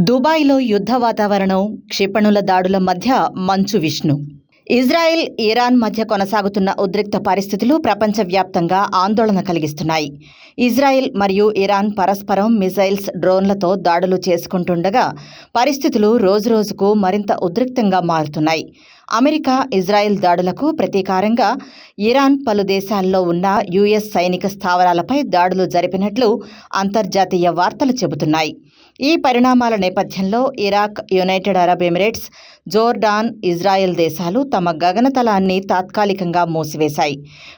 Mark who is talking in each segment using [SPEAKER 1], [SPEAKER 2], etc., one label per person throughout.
[SPEAKER 1] దుబాయ్లో యుద్ధ వాతావరణం, క్షిపణుల దాడుల మధ్య మంచు విష్ణు. ఇజ్రాయెల్, ఇరాన్ మధ్య కొనసాగుతున్న ఉద్రిక్త పరిస్థితులు ప్రపంచవ్యాప్తంగా ఆందోళన కలిగిస్తున్నాయి. ఇజ్రాయెల్ మరియు ఇరాన్ పరస్పరం మిజైల్స్, డ్రోన్లతో దాడులు చేసుకుంటుండగా పరిస్థితులు రోజురోజుకు మరింత ఉద్రిక్తంగా మారుతున్నాయి. అమెరికా, ఇజ్రాయెల్ దాడులకు ప్రతీకారంగా ఇరాన్ పలు దేశాల్లో ఉన్న యుఎస్ సైనిక స్థావరాలపై దాడులు జరిపినట్లు అంతర్జాతీయ వార్తలు చెబుతున్నాయి. ఈ పరిణామాల నేపథ్యంలో Iraq, United Arab Emirates, Jordan, Israel దేశాలు తమ గగనతలాన్ని తాత్కాలికంగా మూసివేశాయి.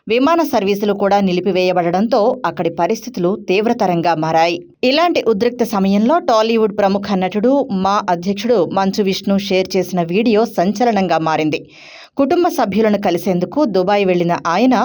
[SPEAKER 1] విమాన సర్వీసులు కూడా నిలిపివేయబడడంతో అక్కడి పరిస్థితులు తీవ్రతరంగా మారాయి. ఇలాంటి ఉద్రిక్త సమయంలో టాలీవుడ్ ప్రముఖ నటుడు, మా అధ్యక్షుడు మంచు విష్ణు షేర్ చేసిన వీడియో సంచలనంగా మారింది. కుటుంబ సభ్యులను కలిసేందుకు దుబాయ్ వెళ్లిన ఆయన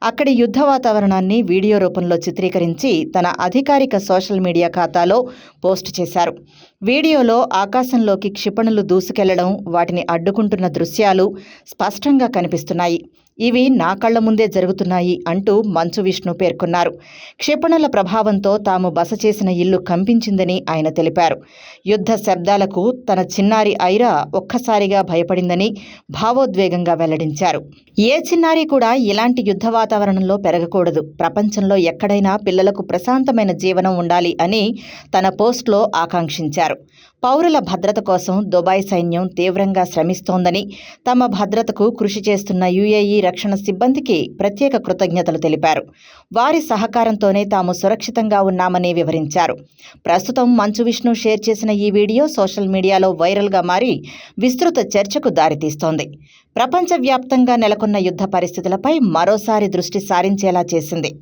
[SPEAKER 1] అక్కడి యుద్ధ వాతావరణాన్ని వీడియో రూపంలో చిత్రీకరించి తన అధికారిక సోషల్ మీడియా ఖాతాలో పోస్ట్ చేశారు. వీడియోలో ఆకాశంలోకి క్షిపణులు దూసుకెళ్లడం, వాటిని అడ్డుకుంటున్న దృశ్యాలు స్పష్టంగా కనిపిస్తున్నాయి. ఇవి నా కళ్ల ముందే జరుగుతున్నాయి అంటూ మంచు విష్ణు పేర్కొన్నారు. క్షిపణుల ప్రభావంతో తాము బస చేసిన ఇల్లు కంపించిందని ఆయన తెలిపారు. యుద్ధ శబ్దాలకు తన చిన్నారి ఐరా ఒక్కసారిగా భయపడిందని భావోద్వేగంగా వెల్లడించారు. ఏ చిన్నారి కూడా ఇలాంటి యుద్ధ వాతావరణంలో పెరగకూడదు. ప్రపంచంలో ఎక్కడైనా పిల్లలకు ప్రశాంతమైన జీవనం ఉండాలి అని తన పోస్ట్లో ఆకాంక్షించారు. పౌరుల భద్రత కోసం దుబాయ్ సైన్యం తీవ్రంగా శ్రమిస్తోందని, తమ భద్రతకు కృషి చేస్తున్న యుఏఈ రక్షణ సిబ్బందికి ప్రత్యేక కృతజ్ఞతలు తెలిపారు. వారి సహకారంతోనే తాము సురక్షితంగా ఉన్నామని వివరించారు. ప్రస్తుతం మంచు విష్ణు షేర్ చేసిన ఈ వీడియో సోషల్ మీడియాలో వైరల్గా మారి విస్తృత చర్చకు దారితీస్తోంది. ప్రపంచవ్యాప్తంగా నెలకొన్న యుద్ధ పరిస్థితులపై మరోసారి దృష్టి సారించేలా చేసింది.